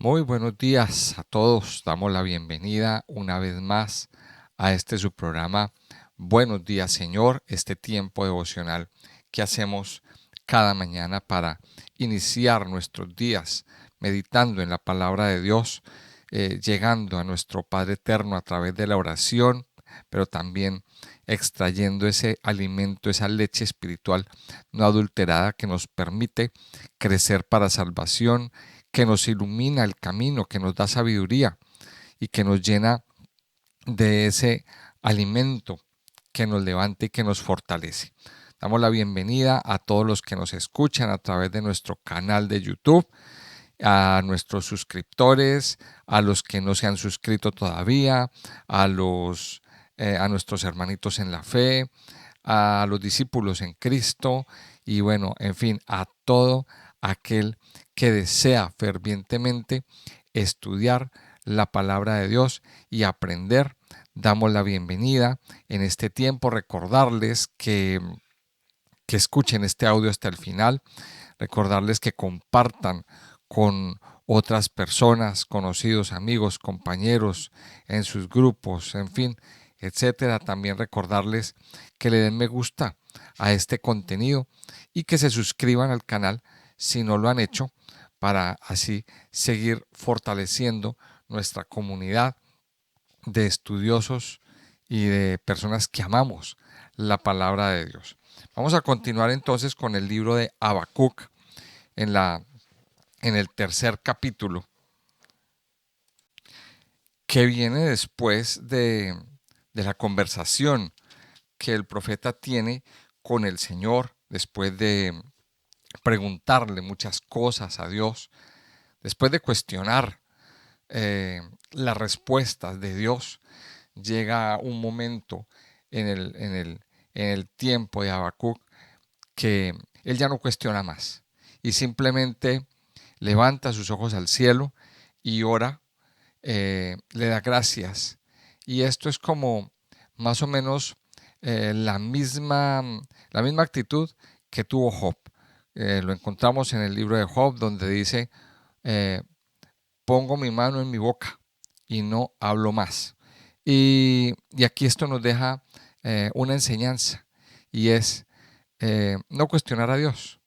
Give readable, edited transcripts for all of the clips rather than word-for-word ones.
Muy buenos días a todos. Damos la bienvenida una vez más a este su programa Buenos días, Señor, este tiempo devocional que hacemos cada mañana para iniciar nuestros días meditando en la palabra de Dios, llegando a nuestro Padre Eterno a través de la oración, pero también extrayendo ese alimento, esa leche espiritual no adulterada que nos permite crecer para salvación, que nos ilumina el camino, que nos da sabiduría y que nos llena de ese alimento que nos levanta y que nos fortalece. Damos la bienvenida a todos los que nos escuchan a través de nuestro canal de YouTube, a nuestros suscriptores, a los que no se han suscrito todavía, a nuestros hermanitos en la fe, a los discípulos en Cristo y bueno, en fin, a todo aquel que desea fervientemente estudiar la palabra de Dios y aprender. Damos la bienvenida en este tiempo, recordarles que escuchen este audio hasta el final, recordarles que compartan con otras personas, conocidos, amigos, compañeros, en sus grupos, en fin, etcétera. También recordarles que le den me gusta a este contenido y que se suscriban al canal si no lo han hecho, para así seguir fortaleciendo nuestra comunidad de estudiosos y de personas que amamos la palabra de Dios. Vamos a continuar entonces con el libro de Habacuc en el tercer capítulo, que viene después de la conversación que el profeta tiene con el Señor, después de preguntarle muchas cosas a Dios, después de cuestionar las respuestas de Dios. Llega un momento en el tiempo de Habacuc que él ya no cuestiona más y simplemente levanta sus ojos al cielo y ora, le da gracias. Y esto es como más o menos la misma actitud que tuvo Job. Lo encontramos en el libro de Job, donde dice, eh, pongo mi mano en mi boca y no hablo más. Y aquí esto nos deja una enseñanza, y es no cuestionar a Dios.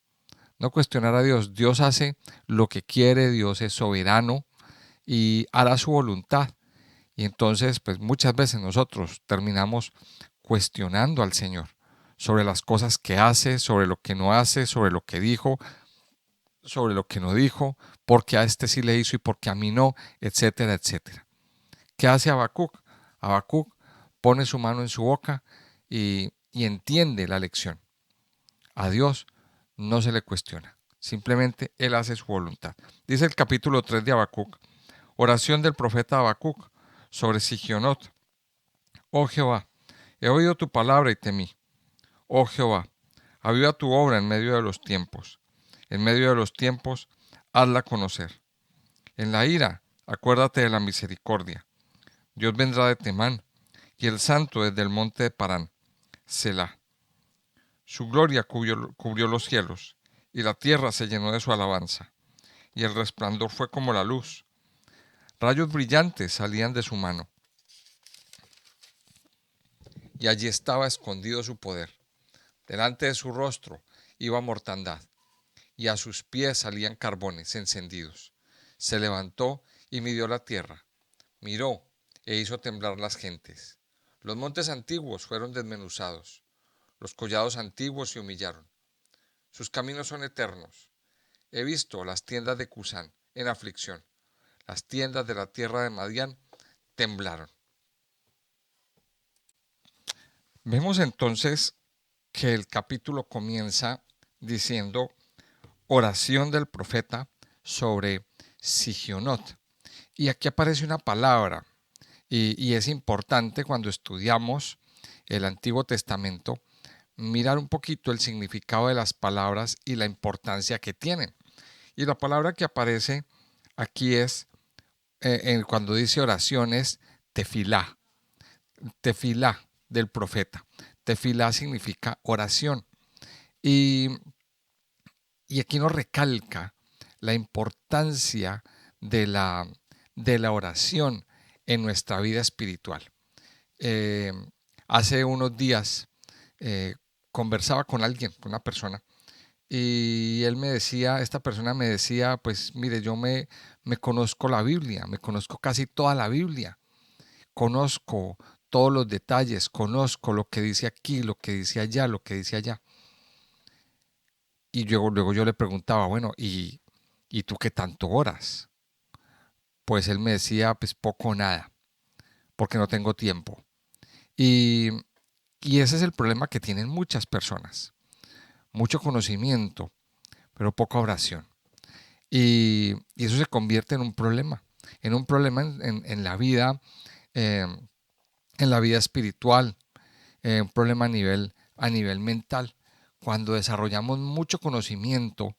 No cuestionar a Dios. Dios hace lo que quiere, Dios es soberano y hará su voluntad. Y entonces, pues muchas veces nosotros terminamos cuestionando al Señor sobre las cosas que hace, sobre lo que no hace, sobre lo que dijo, sobre lo que no dijo, porque a este sí le hizo y porque a mí no, etcétera, etcétera. ¿Qué hace Habacuc? Habacuc pone su mano en su boca y entiende la lección. A Dios no se le cuestiona, simplemente Él hace su voluntad. Dice el capítulo 3 de Habacuc, oración del profeta Habacuc sobre Sigionot. Oh Jehová, he oído tu palabra y temí. Oh Jehová, aviva tu obra en medio de los tiempos. En medio de los tiempos, hazla conocer. En la ira, acuérdate de la misericordia. Dios vendrá de Temán, y el santo desde el monte de Parán. Selah. Su gloria cubrió los cielos, y la tierra se llenó de su alabanza, y el resplandor fue como la luz. Rayos brillantes salían de su mano, y allí estaba escondido su poder. Delante de su rostro iba mortandad, y a sus pies salían carbones encendidos. Se levantó y midió la tierra, miró e hizo temblar las gentes. Los montes antiguos fueron desmenuzados, los collados antiguos se humillaron. Sus caminos son eternos. He visto las tiendas de Cusán en aflicción. Las tiendas de la tierra de Madián temblaron. Vemos entonces que el capítulo comienza diciendo oración del profeta sobre Sigionot. Y aquí aparece una palabra, y es importante cuando estudiamos el Antiguo Testamento mirar un poquito el significado de las palabras y la importancia que tienen. Y la palabra que aparece aquí es, cuando dice oraciones, tefilá, tefilá del profeta. Tefilá significa oración. Y, y aquí nos recalca la importancia de la oración en nuestra vida espiritual. Eh, Hace unos días conversaba con alguien, con una persona, y él me decía, esta persona me decía, pues mire, yo me conozco la Biblia, me conozco casi toda la Biblia, conozco todos los detalles, conozco lo que dice aquí, lo que dice allá, lo que dice allá. Y luego yo le preguntaba, bueno, ¿y tú qué tanto oras? Pues él me decía, pues poco o nada, porque no tengo tiempo. Y, y ese es el problema que tienen muchas personas. Mucho conocimiento, pero poca oración. Y eso se convierte en un problema en eh, en la vida espiritual, un problema a nivel mental. Cuando desarrollamos mucho conocimiento,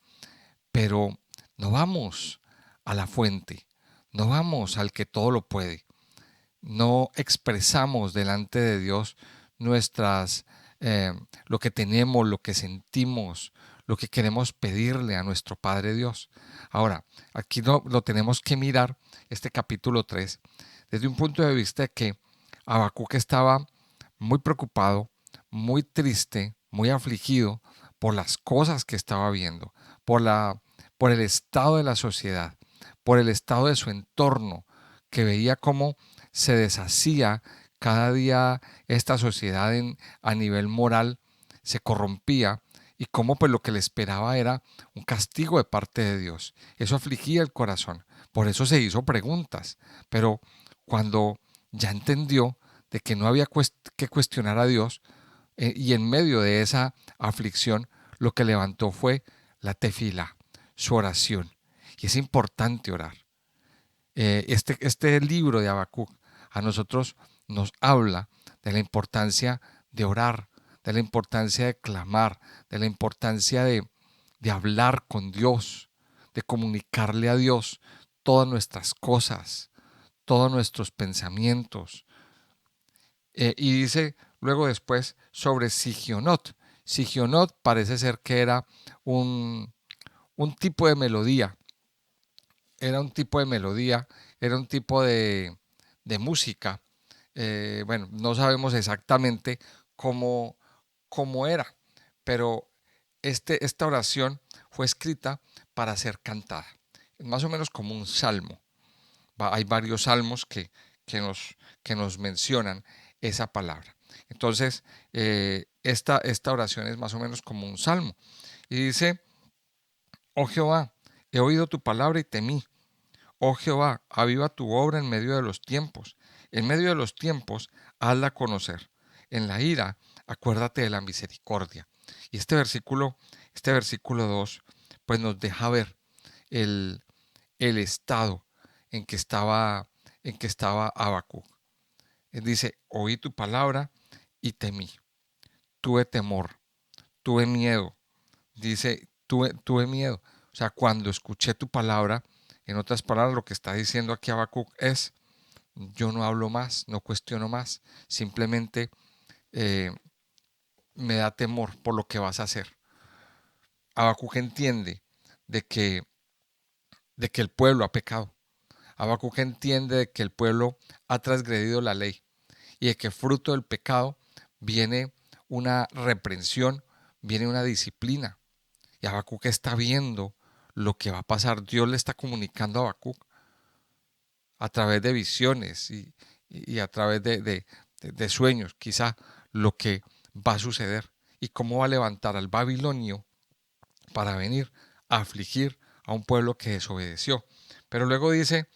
pero no vamos a la fuente, no vamos al que todo lo puede, no expresamos delante de Dios nuestras, lo que tenemos, lo que sentimos, lo que queremos pedirle a nuestro Padre Dios. Ahora, aquí lo tenemos que mirar, este capítulo 3 desde un punto de vista de que Habacuc estaba muy preocupado, muy triste, muy afligido por las cosas que estaba viendo, por por el estado de la sociedad, por el estado de su entorno, que veía cómo se deshacía cada día esta sociedad a nivel moral, se corrompía y cómo pues lo que le esperaba era un castigo de parte de Dios. Eso afligía el corazón. Por eso se hizo preguntas. Pero cuando ya entendió de que no había que cuestionar a Dios, y en medio de esa aflicción, lo que levantó fue la tefila, su oración. Y es importante orar. Este libro de Habacuc a nosotros nos habla de la importancia de orar, de la importancia de clamar, de la importancia de hablar con Dios, de comunicarle a Dios todas nuestras cosas, todos nuestros pensamientos. Y dice luego después sobre Sigionot. Sigionot parece ser que era un, un tipo de melodía, era un tipo de melodía, era un tipo de música. Bueno, no sabemos exactamente cómo, cómo era, pero esta oración fue escrita para ser cantada. Es más o menos como un salmo. Hay varios salmos que, nos, que nos mencionan esa palabra. Entonces, esta oración es más o menos como un salmo. Y dice, oh Jehová, he oído tu palabra y temí. Oh Jehová, aviva tu obra en medio de los tiempos. En medio de los tiempos, hazla conocer. En la ira, acuérdate de la misericordia. Y este versículo 2, pues nos deja ver el, el estado en que estaba Habacuc. Él dice, oí tu palabra y temí. Tuve temor, tuve miedo. Dice, tuve miedo. O sea, cuando escuché tu palabra, en otras palabras, lo que está diciendo aquí Habacuc es, yo no hablo más, no cuestiono más, simplemente eh, me da temor por lo que vas a hacer. Habacuc entiende de que, de que el pueblo ha pecado. Habacuc entiende de que el pueblo ha transgredido la ley y de que fruto del pecado viene una reprensión, viene una disciplina. Y Habacuc está viendo lo que va a pasar. Dios le está comunicando a Habacuc a través de visiones y a través de sueños, quizá lo que va a suceder y cómo va a levantar al babilonio para venir a afligir a un pueblo que desobedeció. Pero luego dice,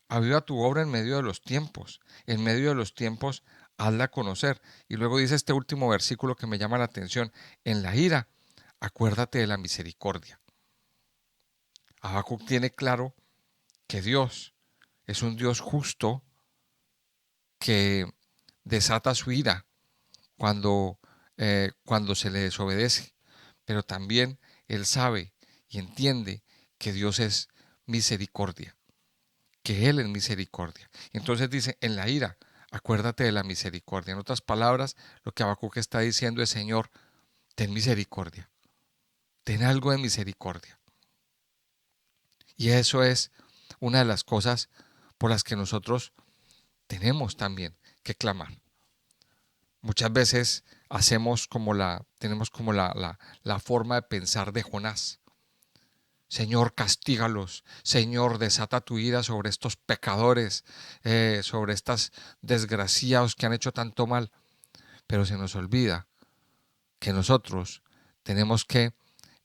aviva tu obra en medio de los tiempos, en medio de los tiempos hazla conocer. Y luego dice este último versículo que me llama la atención, en la ira, acuérdate de la misericordia. Habacuc tiene claro que Dios es un Dios justo que desata su ira cuando, cuando se le desobedece, pero también él sabe y entiende que Dios es misericordia, que Él es misericordia. Entonces dice, en la ira, acuérdate de la misericordia. En otras palabras, lo que Habacuc está diciendo es, Señor, ten misericordia, ten algo de misericordia. Y eso es una de las cosas por las que nosotros tenemos también que clamar. Muchas veces tenemos como la forma de pensar de Jonás. Señor, castígalos. Señor, desata tu ira sobre estos pecadores, sobre estos desgraciados que han hecho tanto mal. Pero se nos olvida que nosotros tenemos que,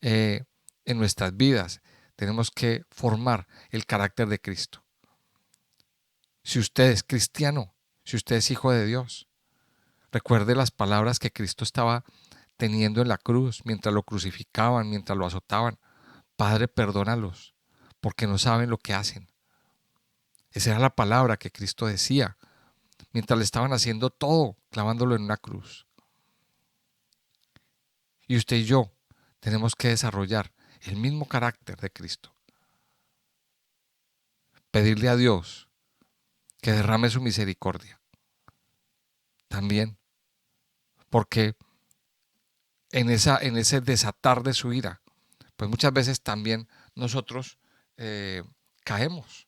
en nuestras vidas, tenemos que formar el carácter de Cristo. Si usted es cristiano, si usted es hijo de Dios, recuerde las palabras que Cristo estaba teniendo en la cruz, mientras lo crucificaban, mientras lo azotaban. Padre, perdónalos, porque no saben lo que hacen. Esa era la palabra que Cristo decía, mientras le estaban haciendo todo, clavándolo en una cruz. Y usted y yo tenemos que desarrollar el mismo carácter de Cristo. Pedirle a Dios que derrame su misericordia. También, porque en ese desatar de su ira, pues muchas veces también nosotros caemos.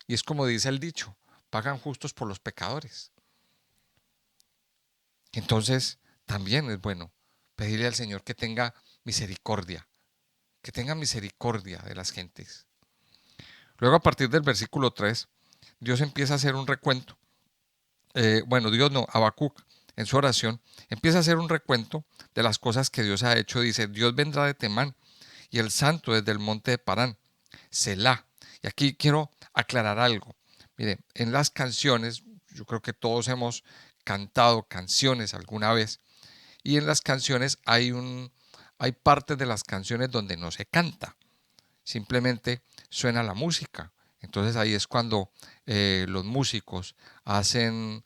Y es como dice el dicho, pagan justos por los pecadores. Entonces, también es bueno pedirle al Señor que tenga misericordia de las gentes. Luego, a partir del versículo 3, Dios empieza a hacer un recuento. Dios no, Habacuc, en su oración, empieza a hacer un recuento de las cosas que Dios ha hecho. Dice, Dios vendrá de Temán y el santo desde el monte de Parán, Selah. Y aquí quiero aclarar algo. Mire, en las canciones, yo creo que todos hemos cantado canciones alguna vez, y en las canciones hay partes de las canciones donde no se canta, simplemente suena la música. Entonces ahí es cuando los músicos hacen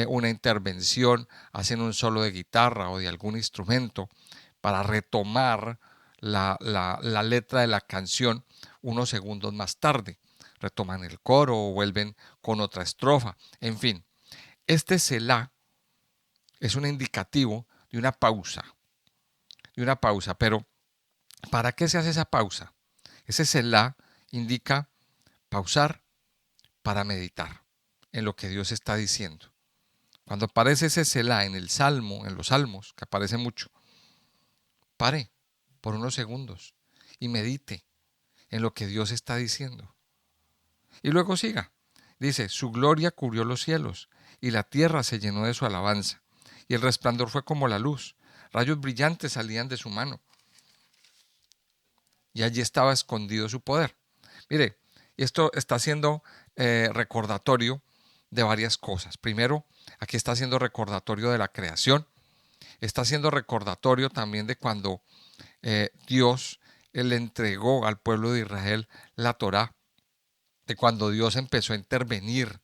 una intervención, hacen un solo de guitarra o de algún instrumento para retomar la letra de la canción unos segundos más tarde. Retoman el coro o vuelven con otra estrofa. En fin, este Selah es un indicativo de una pausa, pero ¿para qué se hace esa pausa? Ese Selah indica pausar para meditar en lo que Dios está diciendo. Cuando aparece ese Selah en el Salmo, en los Salmos, que aparece mucho, pare por unos segundos y medite en lo que Dios está diciendo. Y luego siga. Dice, su gloria cubrió los cielos y la tierra se llenó de su alabanza. Y el resplandor fue como la luz. Rayos brillantes salían de su mano. Y allí estaba escondido su poder. Mire, esto está haciendo recordatorio de varias cosas. Primero, aquí está haciendo recordatorio de la creación. Está haciendo recordatorio también de cuando Dios le entregó al pueblo de Israel la Torá, de cuando Dios empezó a intervenir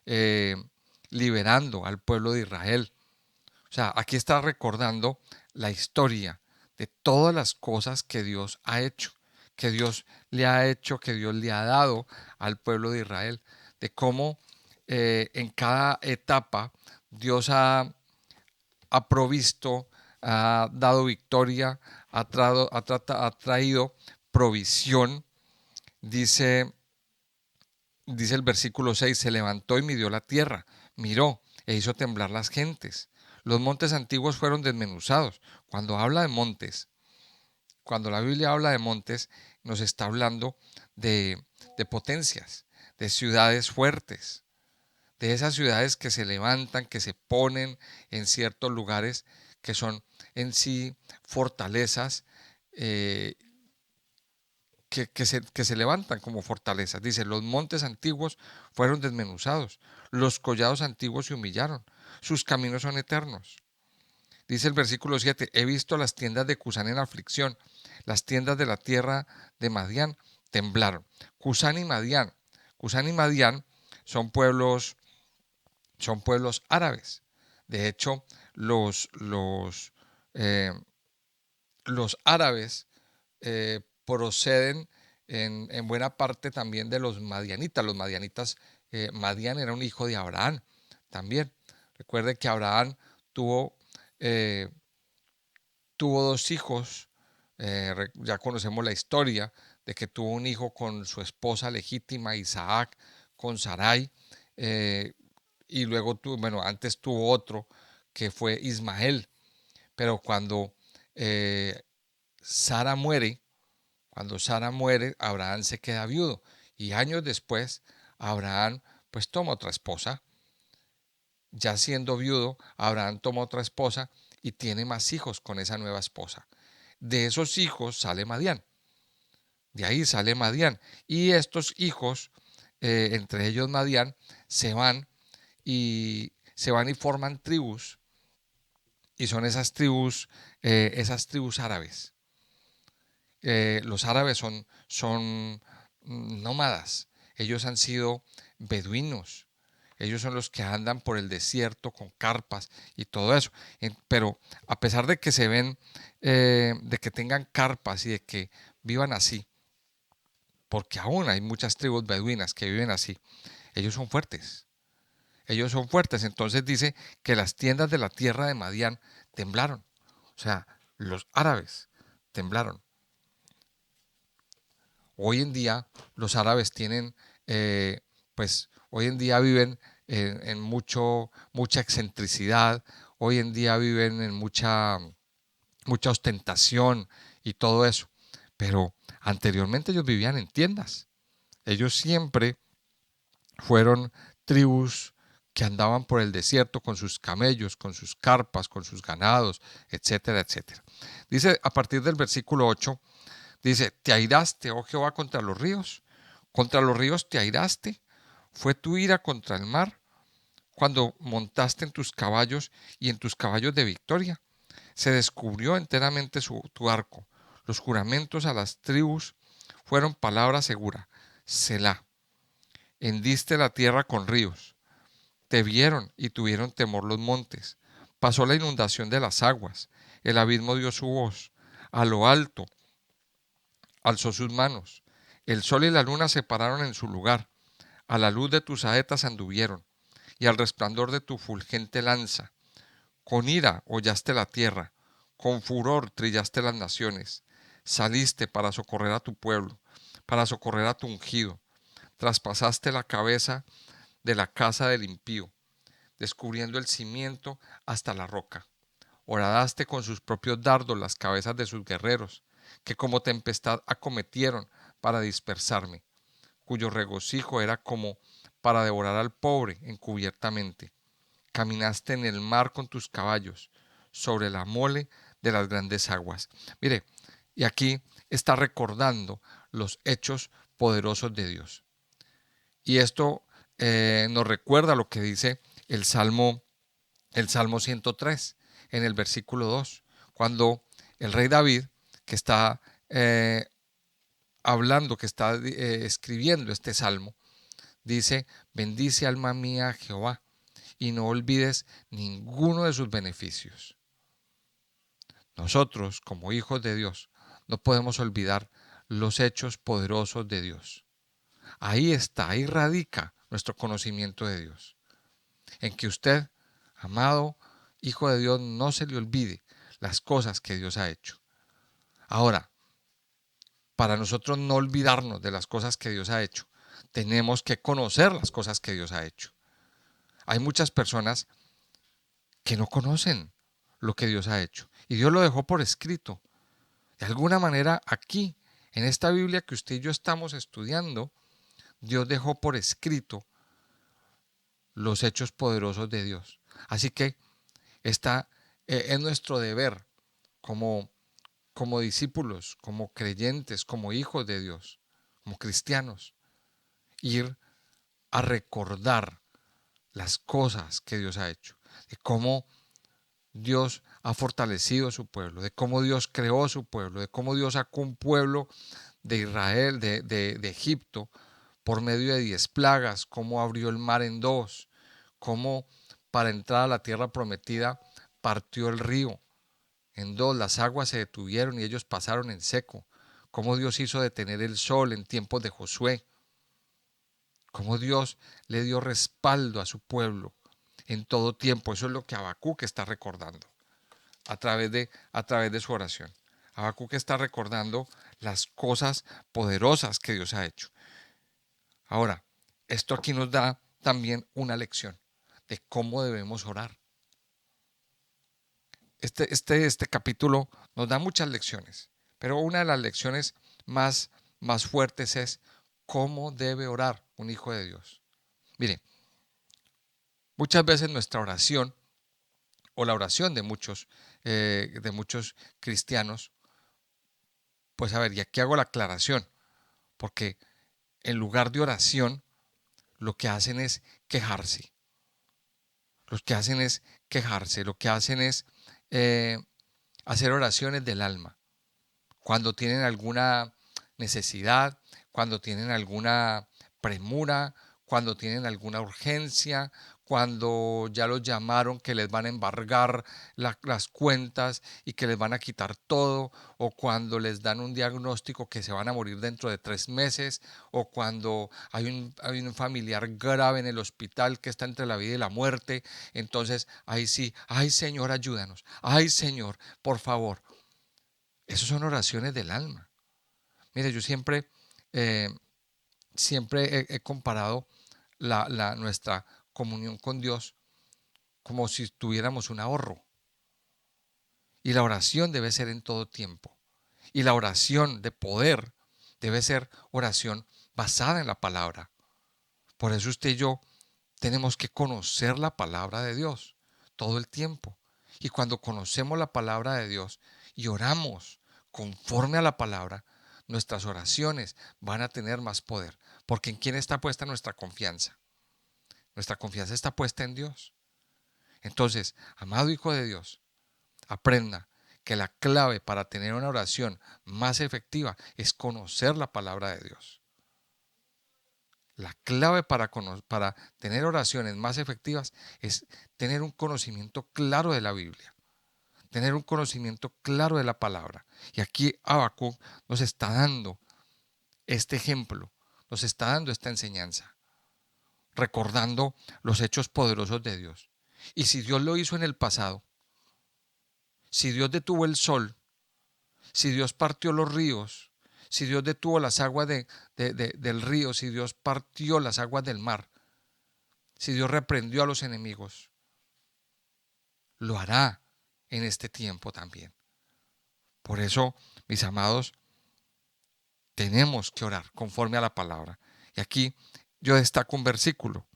eh, liberando al pueblo de Israel. O sea, aquí está recordando la historia de todas las cosas que Dios ha hecho, que Dios le ha hecho, que Dios le ha dado al pueblo de Israel, de cómo en cada etapa Dios ha provisto, ha dado victoria, ha traído provisión. Dice, dice el versículo 6, se levantó y midió la tierra, miró e hizo temblar las gentes. Los montes antiguos fueron desmenuzados. Cuando habla de montes, cuando la Biblia habla de montes, nos está hablando de potencias, de ciudades fuertes, de esas ciudades que se levantan, que se ponen en ciertos lugares que son en sí fortalezas eh, que se levantan como fortalezas. Dice, los montes antiguos fueron desmenuzados, los collados antiguos se humillaron, sus caminos son eternos. Dice el versículo 7, he visto las tiendas de Cusán en aflicción, las tiendas de la tierra de Madián temblaron. Cusán y Madián son pueblos, son pueblos árabes. De hecho, eh, los árabes proceden en buena parte también de los madianitas. Los madianitas, Madián era un hijo de Abraham también. Recuerde que Abraham tuvo, tuvo dos hijos, ya conocemos la historia de que tuvo un hijo con su esposa legítima, Isaac, con Sarai, y luego antes tuvo otro que fue Ismael, pero eh, Sara muere, cuando Sara muere, Abraham se queda viudo y años después Abraham pues toma otra esposa. Ya siendo viudo, Abraham toma otra esposa y tiene más hijos con esa nueva esposa. De esos hijos sale Madián. De ahí sale Madián. Y estos hijos, entre ellos Madián, se van y forman tribus. Y son esas tribus árabes. Los árabes son nómadas. Ellos han sido beduinos. Ellos son los que andan por el desierto con carpas y todo eso. Pero a pesar de que se ven, de que tengan carpas y de que vivan así, porque aún hay muchas tribus beduinas que viven así, ellos son fuertes. Ellos son fuertes. Entonces dice que las tiendas de la tierra de Madián temblaron. O sea, los árabes temblaron. Hoy en día los árabes tienen, hoy en día viven en mucha excentricidad, hoy en día viven en mucha ostentación y todo eso. Pero anteriormente ellos vivían en tiendas. Ellos siempre fueron tribus que andaban por el desierto con sus camellos, con sus carpas, con sus ganados, etcétera, etcétera. Dice a partir del versículo 8, dice, ¿te airaste, oh Jehová, contra los ríos? ¿Contra los ríos te airaste? ¿Fue tu ira contra el mar cuando montaste en tus caballos y en tus caballos de victoria? Se descubrió enteramente tu arco. Los juramentos a las tribus fueron palabra segura. Selah. Hendiste la tierra con ríos. Te vieron y tuvieron temor los montes. Pasó la inundación de las aguas. El abismo dio su voz. A lo alto alzó sus manos. El sol y la luna se pararon en su lugar. A la luz de tus saetas anduvieron, y al resplandor de tu fulgente lanza. Con ira hollaste la tierra, con furor trillaste las naciones. Saliste para socorrer a tu pueblo, para socorrer a tu ungido. Traspasaste la cabeza de la casa del impío, descubriendo el cimiento hasta la roca. Horadaste con sus propios dardos las cabezas de sus guerreros, que como tempestad acometieron para dispersarme, cuyo regocijo era como para devorar al pobre encubiertamente. Caminaste en el mar con tus caballos, sobre la mole de las grandes aguas. Mire, y aquí está recordando los hechos poderosos de Dios. Y esto nos recuerda lo que dice el Salmo 103, en el versículo 2, cuando el rey David, que está hablando, que está escribiendo este salmo, dice, bendice alma mía a Jehová y no olvides ninguno de sus beneficios. Nosotros, como hijos de Dios, no podemos olvidar los hechos poderosos de Dios. Ahí radica nuestro conocimiento de Dios. En que usted, amado hijo de Dios, no se le olvide las cosas que Dios ha hecho. Ahora, para nosotros no olvidarnos de las cosas que Dios ha hecho, tenemos que conocer las cosas que Dios ha hecho. Hay muchas personas que no conocen lo que Dios ha hecho y Dios lo dejó por escrito. De alguna manera aquí, en esta Biblia que usted y yo estamos estudiando, Dios dejó por escrito los hechos poderosos de Dios. Así que es nuestro deber como discípulos, como creyentes, como hijos de Dios, como cristianos, ir a recordar las cosas que Dios ha hecho, de cómo Dios ha fortalecido a su pueblo, de cómo Dios creó a su pueblo, de cómo Dios sacó un pueblo de Israel, de Egipto, por medio de 10 plagas, cómo abrió el mar en dos, cómo para entrar a la tierra prometida partió el río en dos, las aguas se detuvieron y ellos pasaron en seco, cómo Dios hizo detener el sol en tiempos de Josué, cómo Dios le dio respaldo a su pueblo en todo tiempo. Eso es lo que Habacuc está recordando a través de su oración. Habacuc está recordando las cosas poderosas que Dios ha hecho. Ahora, esto aquí nos da también una lección de cómo debemos orar. Este capítulo nos da muchas lecciones, pero una de las lecciones más fuertes es cómo debe orar un hijo de Dios. Mire, muchas veces nuestra oración o la oración de muchos cristianos, pues a ver, y aquí hago la aclaración, porque en lugar de oración, lo que hacen es quejarse. Lo que hacen es eh, hacer oraciones del alma. Cuando tienen alguna necesidad, cuando tienen alguna premura, cuando tienen alguna urgencia, cuando ya los llamaron que les van a embargar las cuentas y que les van a quitar todo, o cuando les dan un diagnóstico que se van a morir dentro de 3 meses, o cuando hay un familiar grave en el hospital que está entre la vida y la muerte, entonces ahí sí, ay Señor, ayúdanos, ay Señor, por favor. Esas son oraciones del alma. Mire, yo eh, siempre he comparado nuestra comunión con Dios como si tuviéramos un ahorro. Y la oración debe ser en todo tiempo. Y la oración de poder debe ser oración basada en la palabra. Por eso usted y yo tenemos que conocer la palabra de Dios todo el tiempo. Y cuando conocemos la palabra de Dios y oramos conforme a la palabra, nuestras oraciones van a tener más poder. Porque ¿en quién está puesta nuestra confianza? Nuestra confianza está puesta en Dios. Entonces, amado hijo de Dios, aprenda que la clave para tener una oración más efectiva es conocer la palabra de Dios. La clave para tener oraciones más efectivas es tener un conocimiento claro de la Biblia, tener un conocimiento claro de la palabra. Y aquí Habacuc nos está dando este ejemplo, nos está dando esta enseñanza, recordando los hechos poderosos de Dios. Y si Dios lo hizo en el pasado, si Dios detuvo el sol, si Dios partió los ríos, si Dios detuvo las aguas del río, si Dios partió las aguas del mar, si Dios reprendió a los enemigos, lo hará en este tiempo también. Por eso, mis amados, tenemos que orar conforme a la palabra. Y aquí yo destaco un versículo.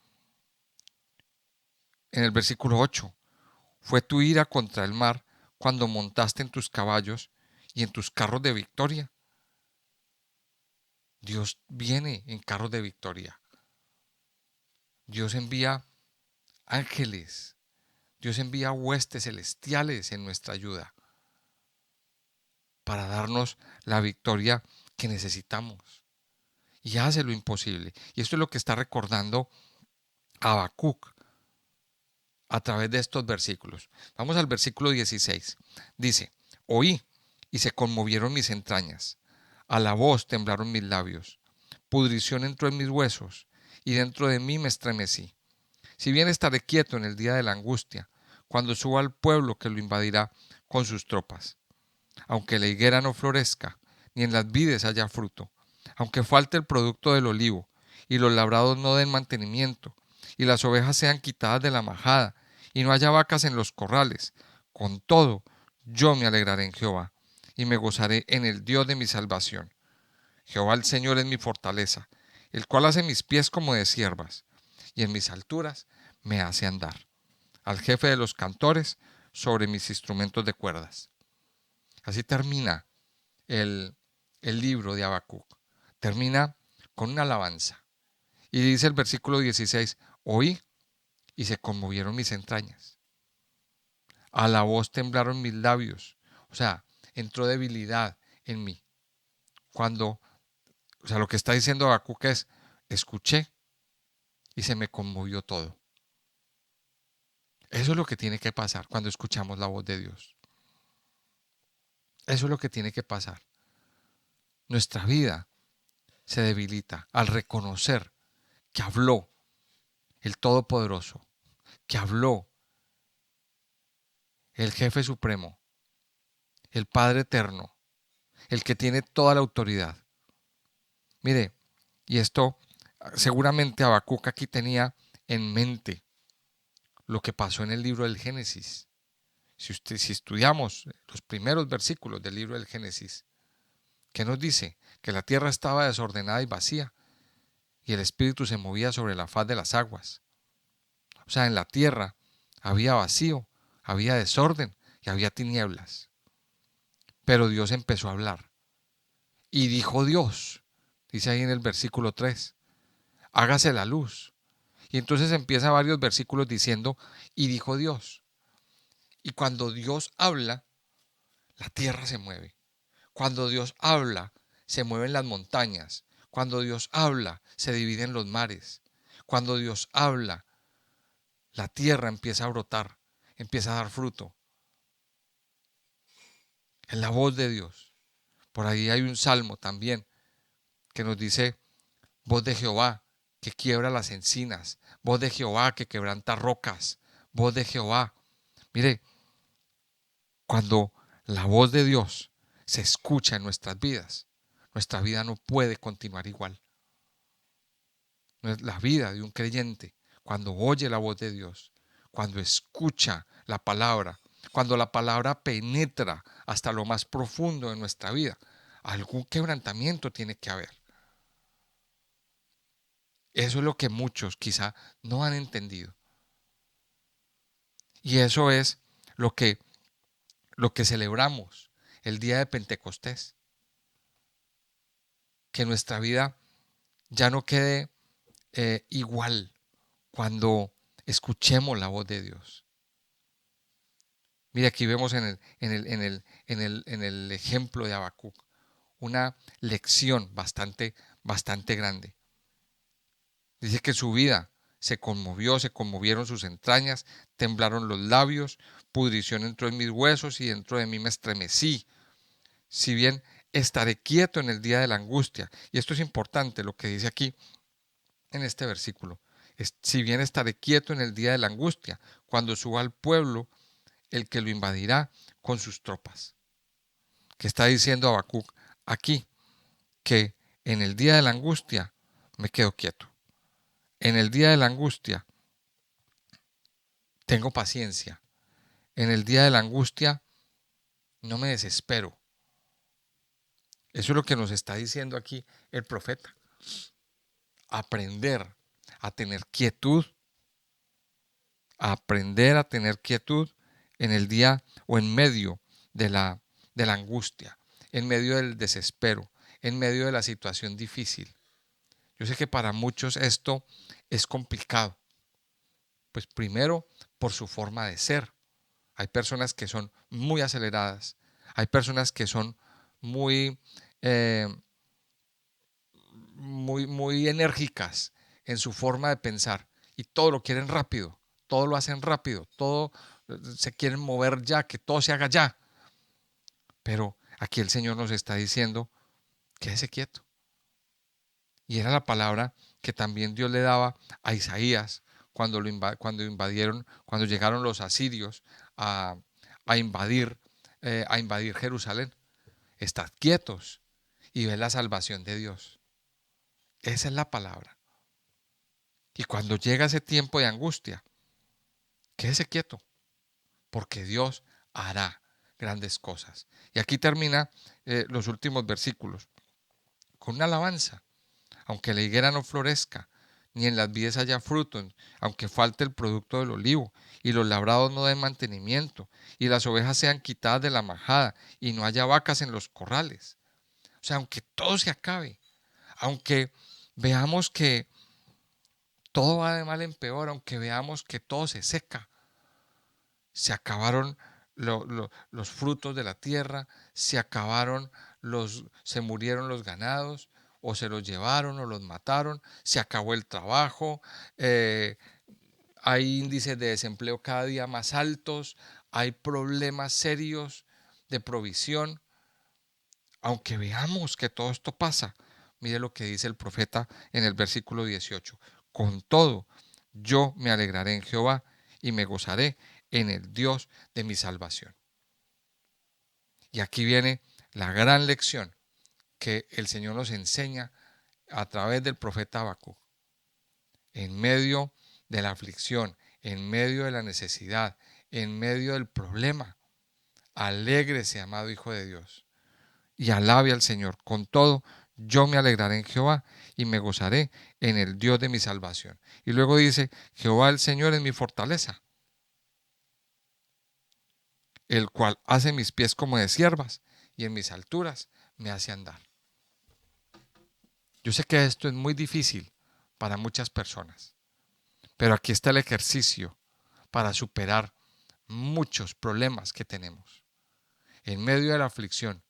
En el versículo 8, fue tu ira contra el mar cuando montaste en tus caballos y en tus carros de victoria. Dios viene en carros de victoria. Dios envía ángeles. Dios envía huestes celestiales en nuestra ayuda para darnos la victoria que necesitamos. Y hace lo imposible. Y esto es lo que está recordando Habacuc a través de estos versículos. Vamos al versículo 16. Dice, oí y se conmovieron mis entrañas. A la voz temblaron mis labios. Pudrición entró en mis huesos y dentro de mí me estremecí. Si bien estaré quieto en el día de la angustia, cuando suba al pueblo que lo invadirá con sus tropas. Aunque la higuera no florezca, ni en las vides haya fruto, aunque falte el producto del olivo, y los labrados no den mantenimiento, y las ovejas sean quitadas de la majada, y no haya vacas en los corrales, con todo yo me alegraré en Jehová, y me gozaré en el Dios de mi salvación. Jehová el Señor es mi fortaleza, el cual hace mis pies como de ciervas, y en mis alturas me hace andar. Al jefe de los cantores sobre mis instrumentos de cuerdas. Así termina el, el libro de Habacuc. Termina con una alabanza. Y dice el versículo 16, oí y se conmovieron mis entrañas. A la voz temblaron mis labios. O sea, entró debilidad en mí. Lo que está diciendo Habacuc es, escuché y se me conmovió todo. Eso es lo que tiene que pasar cuando escuchamos la voz de Dios. Eso es lo que tiene que pasar. Nuestra vida se debilita al reconocer que habló el Todopoderoso, que habló el Jefe Supremo, el Padre Eterno, el que tiene toda la autoridad. Mire, y esto seguramente Habacuc aquí tenía en mente lo que pasó en el libro del Génesis. Si estudiamos los primeros versículos del libro del Génesis, ¿qué nos dice? Que la tierra estaba desordenada y vacía, y el Espíritu se movía sobre la faz de las aguas. O sea, en la tierra había vacío, había desorden y había tinieblas. Pero Dios empezó a hablar. Y dijo Dios, dice ahí en el versículo 3, hágase la luz. Y entonces empieza varios versículos diciendo, y dijo Dios. Y cuando Dios habla, la tierra se mueve. Cuando Dios habla, se mueven las montañas. Cuando Dios habla, se dividen los mares. Cuando Dios habla, la tierra empieza a brotar, empieza a dar fruto. Es la voz de Dios. Por ahí hay un salmo también que nos dice, voz de Jehová que quiebra las encinas, voz de Jehová que quebranta rocas, voz de Jehová. Mire, cuando la voz de Dios se escucha en nuestras vidas, nuestra vida no puede continuar igual. La vida de un creyente, cuando oye la voz de Dios, cuando escucha la palabra, cuando la palabra penetra hasta lo más profundo de nuestra vida, algún quebrantamiento tiene que haber. Eso es lo que muchos quizá no han entendido. Y eso es lo que, lo que celebramos el día de Pentecostés. Que nuestra vida ya no quede igual cuando escuchemos la voz de Dios. Mira, aquí vemos en el ejemplo de Habacuc una lección bastante grande. Dice que su vida se conmovió, se conmovieron sus entrañas, temblaron los labios, pudrición entró en mis huesos y dentro de mí me estremecí. Si bien estaré quieto en el día de la angustia. Y esto es importante lo que dice aquí en este versículo. Si bien estaré quieto en el día de la angustia, cuando suba al pueblo el que lo invadirá con sus tropas. Que está diciendo Habacuc aquí que en el día de la angustia me quedo quieto. En el día de la angustia tengo paciencia. En el día de la angustia no me desespero. Eso es lo que nos está diciendo aquí el profeta. Aprender a tener quietud, aprender a tener quietud en el día o en medio de la angustia, en medio del desespero, en medio de la situación difícil. Yo sé que para muchos esto es complicado. Pues primero por su forma de ser. Hay personas que son muy aceleradas, hay personas que son muy, eh, muy enérgicas en su forma de pensar y todo lo quieren rápido, todo lo hacen rápido, todo se quieren mover ya, que todo se haga ya. Pero aquí el Señor nos está diciendo, quédese quieto. Y era la palabra que también Dios le daba a Isaías cuando llegaron los asirios a, a invadir, a invadir Jerusalén. Estad quietos y ve la salvación de Dios. Esa es la palabra. Y cuando llega ese tiempo de angustia, quédese quieto, porque Dios hará grandes cosas. Y aquí termina los últimos versículos con una alabanza. Aunque la higuera no florezca, ni en las vides haya fruto, aunque falte el producto del olivo, y los labrados no den mantenimiento, y las ovejas sean quitadas de la majada, y no haya vacas en los corrales. O sea, aunque todo se acabe, aunque veamos que todo va de mal en peor, aunque veamos que todo se seca, se acabaron los frutos de la tierra, se murieron los ganados, o se los llevaron o los mataron, se acabó el trabajo, hay índices de desempleo cada día más altos, hay problemas serios de provisión. Aunque veamos que todo esto pasa, mire lo que dice el profeta en el versículo 18. Con todo, yo me alegraré en Jehová y me gozaré en el Dios de mi salvación. Y aquí viene la gran lección que el Señor nos enseña a través del profeta Habacuc. En medio de la aflicción, en medio de la necesidad, en medio del problema, alégrese, amado Hijo de Dios, y alabe al Señor. Con todo, yo me alegraré en Jehová y me gozaré en el Dios de mi salvación. Y luego dice, Jehová el Señor es mi fortaleza, el cual hace mis pies como de ciervas y en mis alturas me hace andar. Yo sé que esto es muy difícil para muchas personas, pero aquí está el ejercicio para superar muchos problemas que tenemos. En medio de la aflicción,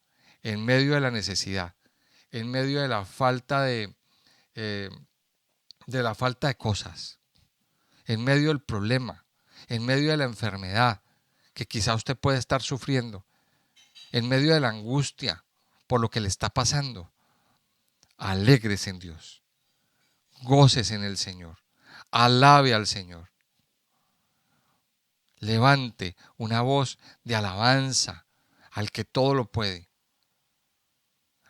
en medio de la necesidad, en medio de eh, la falta de cosas, en medio del problema, en medio de la enfermedad que quizá usted puede estar sufriendo, en medio de la angustia por lo que le está pasando, alégrese en Dios, gócese en el Señor, alabe al Señor. Levante una voz de alabanza al que todo lo puede,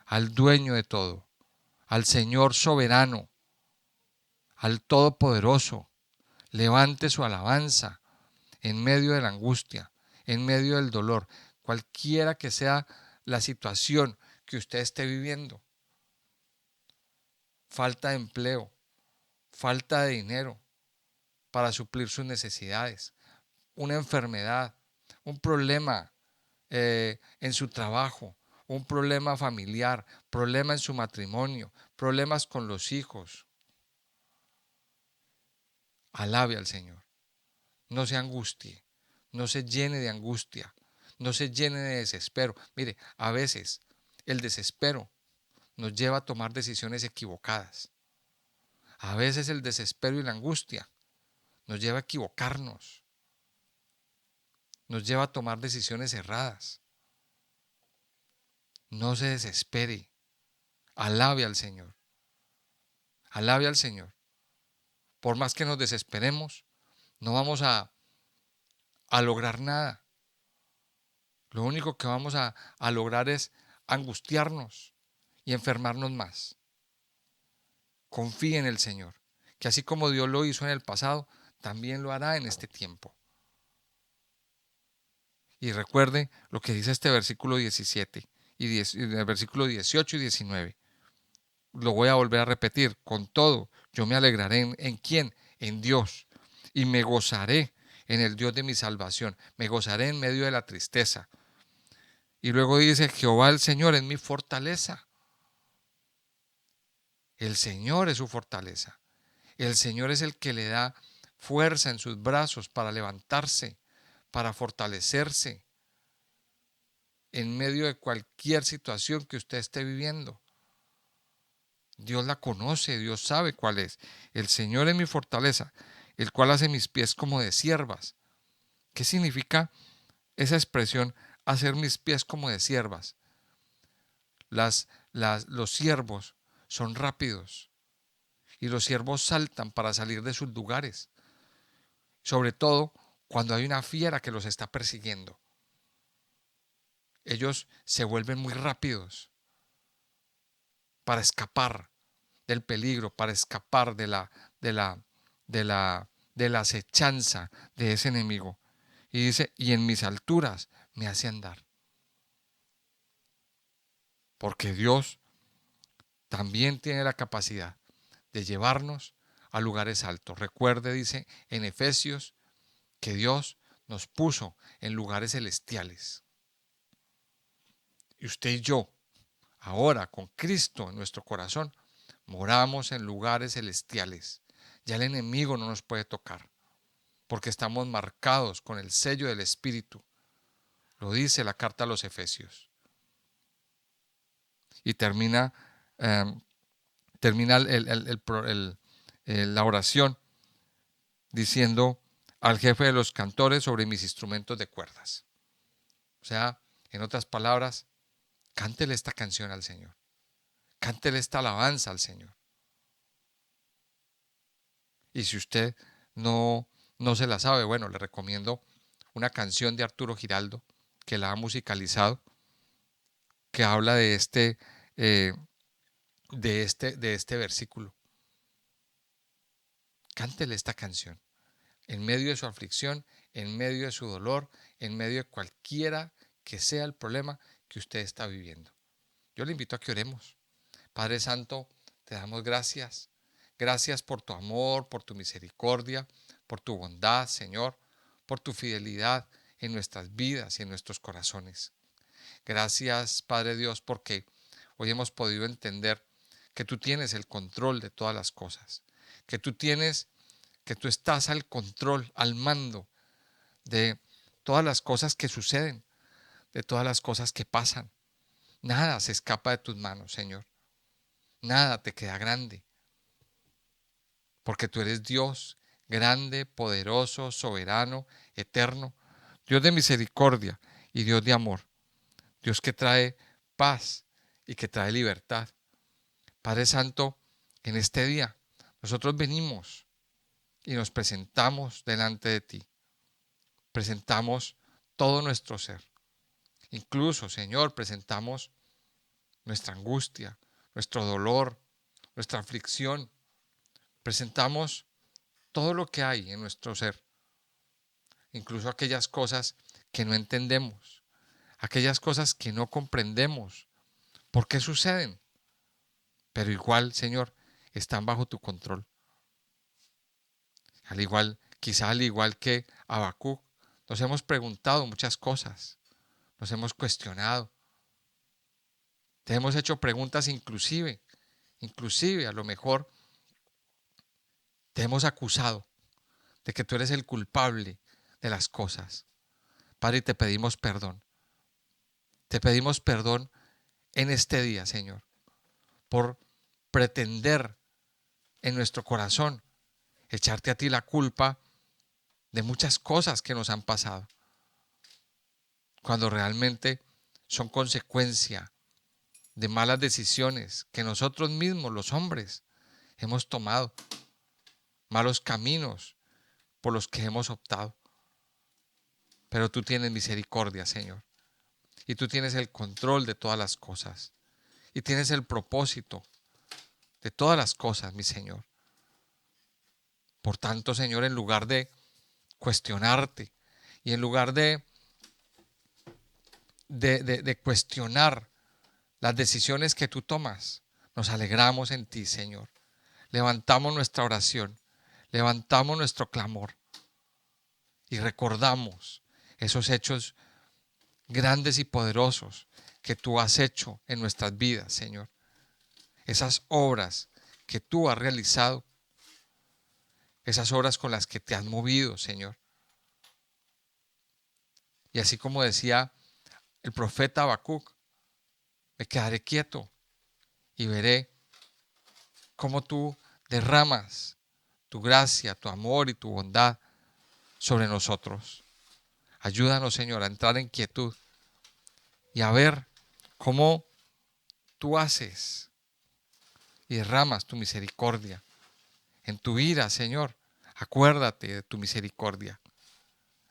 al dueño de todo, al Señor soberano, al Todopoderoso. Levante su alabanza en medio de la angustia, en medio del dolor, cualquiera que sea la situación que usted esté viviendo. Falta de empleo, falta de dinero para suplir sus necesidades, una enfermedad, un problema en su trabajo, un problema familiar, problema en su matrimonio, problemas con los hijos. Alabe al Señor. No se angustie, no se llene de angustia, no se llene de desespero. Mire, a veces el desespero nos lleva a tomar decisiones equivocadas. A veces el desespero y la angustia nos lleva a equivocarnos, nos lleva a tomar decisiones erradas. No se desespere, alabe al Señor, alabe al Señor. Por más que nos desesperemos, no vamos a lograr nada. Lo único que vamos a lograr es angustiarnos y enfermarnos más. Confíe en el Señor, que así como Dios lo hizo en el pasado, también lo hará en este tiempo. Y recuerde lo que dice este versículo 17 y el versículo 18 y 19. Lo voy a volver a repetir. Con todo, yo me alegraré ¿en quién? En Dios. Y me gozaré en el Dios de mi salvación. Me gozaré en medio de la tristeza. Y luego dice, Jehová el Señor es mi fortaleza. El Señor es su fortaleza. El Señor es el que le da fuerza en sus brazos para levantarse, para fortalecerse en medio de cualquier situación que usted esté viviendo. Dios la conoce, Dios sabe cuál es. El Señor es mi fortaleza, el cual hace mis pies como de ciervas. ¿Qué significa esa expresión, hacer mis pies como de ciervas? Los ciervos son rápidos y los ciervos saltan para salir de sus lugares, sobre todo cuando hay una fiera que los está persiguiendo. Ellos se vuelven muy rápidos para escapar del peligro, para escapar de la acechanza de ese enemigo. Y dice, y en mis alturas me hace andar. Porque Dios también tiene la capacidad de llevarnos a lugares altos. Recuerde, dice en Efesios, que Dios nos puso en lugares celestiales. Y usted y yo, ahora con Cristo en nuestro corazón, moramos en lugares celestiales. Ya el enemigo no nos puede tocar, porque estamos marcados con el sello del Espíritu. Lo dice la carta a los Efesios. Y termina la oración diciendo al jefe de los cantores sobre mis instrumentos de cuerdas. O sea, en otras palabras, cántele esta canción al Señor. Cántele esta alabanza al Señor. Y si usted no se la sabe, bueno, le recomiendo una canción de Arturo Giraldo que la ha musicalizado, que habla eh, de este versículo. Cántele esta canción en medio de su aflicción, en medio de su dolor, en medio de cualquiera que sea el problema que usted está viviendo. Yo le invito a que oremos. Padre Santo, te damos gracias. Gracias por tu amor, por tu misericordia, por tu bondad, Señor, por tu fidelidad en nuestras vidas y en nuestros corazones. Gracias, Padre Dios, porque hoy hemos podido entender que tú tienes el control de todas las cosas, que tú estás al control, al mando de todas las cosas que suceden, de todas las cosas que pasan. Nada se escapa de tus manos, Señor. Nada te queda grande, porque tú eres Dios, grande, poderoso, soberano, eterno, Dios de misericordia y Dios de amor, Dios que trae paz y que trae libertad. Padre Santo, en este día nosotros venimos y nos presentamos delante de ti. Presentamos todo nuestro ser. Incluso, Señor, presentamos nuestra angustia, nuestro dolor, nuestra aflicción. Presentamos todo lo que hay en nuestro ser, incluso aquellas cosas que no entendemos, aquellas cosas que no comprendemos, por qué suceden, pero igual, Señor, están bajo tu control. Quizá al igual que Habacuc, nos hemos preguntado muchas cosas, nos hemos cuestionado, te hemos hecho preguntas inclusive a lo mejor te hemos acusado de que tú eres el culpable de las cosas. Padre, te pedimos perdón. Te pedimos perdón en este día, Señor, por pretender en nuestro corazón echarte a ti la culpa de muchas cosas que nos han pasado, cuando realmente son consecuencia de malas decisiones que nosotros mismos, los hombres, hemos tomado, malos caminos por los que hemos optado. Pero tú tienes misericordia, Señor, y tú tienes el control de todas las cosas, y tienes el propósito de todas las cosas, mi Señor. Por tanto, Señor, en lugar de cuestionarte y en lugar de cuestionar las decisiones que tú tomas, nos alegramos en ti, Señor. Levantamos nuestra oración, levantamos nuestro clamor y recordamos esos hechos grandes y poderosos que tú has hecho en nuestras vidas, Señor. Esas obras que tú has realizado, esas obras con las que te has movido, Señor. Y así como decía el profeta Habacuc, me quedaré quieto y veré cómo tú derramas tu gracia, tu amor y tu bondad sobre nosotros. Ayúdanos, Señor, a entrar en quietud y a ver cómo tú haces y derramas tu misericordia. En tu ira, Señor, acuérdate de tu misericordia.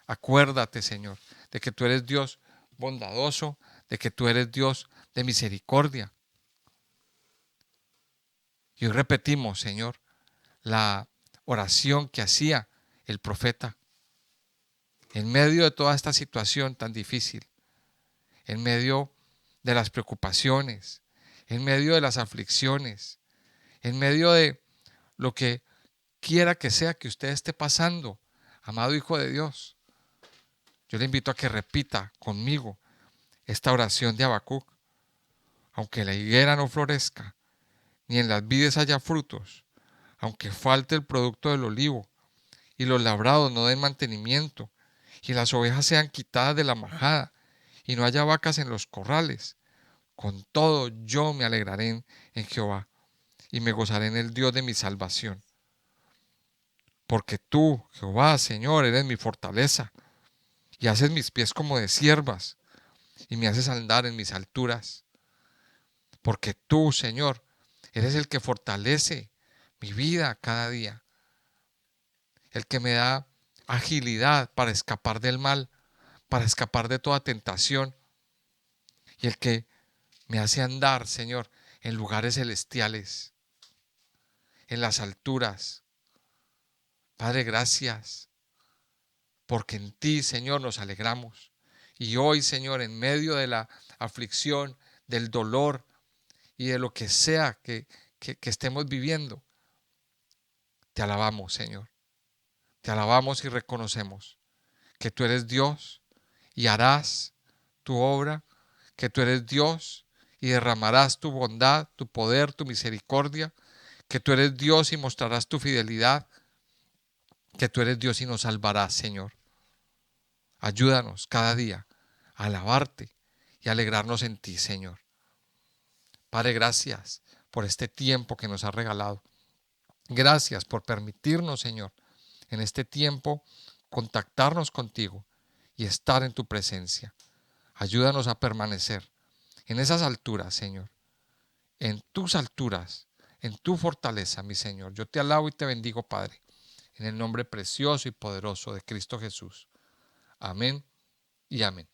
Acuérdate, Señor, de que tú eres Dios bondadoso, de que tú eres Dios de misericordia. Y hoy repetimos, Señor, la oración que hacía el profeta en medio de toda esta situación tan difícil, en medio de las preocupaciones, en medio de las aflicciones, en medio de lo que quiera que sea que usted esté pasando, amado Hijo de Dios. Yo le invito a que repita conmigo esta oración de Habacuc. Aunque la higuera no florezca, ni en las vides haya frutos, aunque falte el producto del olivo, y los labrados no den mantenimiento, y las ovejas sean quitadas de la majada, y no haya vacas en los corrales, con todo yo me alegraré en Jehová, y me gozaré en el Dios de mi salvación. Porque tú, Jehová, Señor, eres mi fortaleza, y haces mis pies como de ciervas, y me haces andar en mis alturas. Porque tú, Señor, eres el que fortalece mi vida cada día, el que me da agilidad para escapar del mal, para escapar de toda tentación, y el que Me hace andar, Señor, en lugares celestiales, en las alturas. Padre, gracias, porque en ti, Señor, nos alegramos. Y hoy, Señor, en medio de la aflicción, del dolor y de lo que sea que estemos viviendo, te alabamos, Señor. Te alabamos y reconocemos que tú eres Dios y harás tu obra, que tú eres Dios y derramarás tu bondad, tu poder, tu misericordia, que tú eres Dios y mostrarás tu fidelidad, que tú eres Dios y nos salvarás, Señor. Ayúdanos cada día a alabarte y alegrarnos en ti, Señor. Padre, gracias por este tiempo que nos has regalado. Gracias por permitirnos, Señor, en este tiempo contactarnos contigo y estar en tu presencia. Ayúdanos a permanecer en esas alturas, Señor, en tus alturas, en tu fortaleza, mi Señor. Yo te alabo y te bendigo, Padre, en el nombre precioso y poderoso de Cristo Jesús. Amén y amén.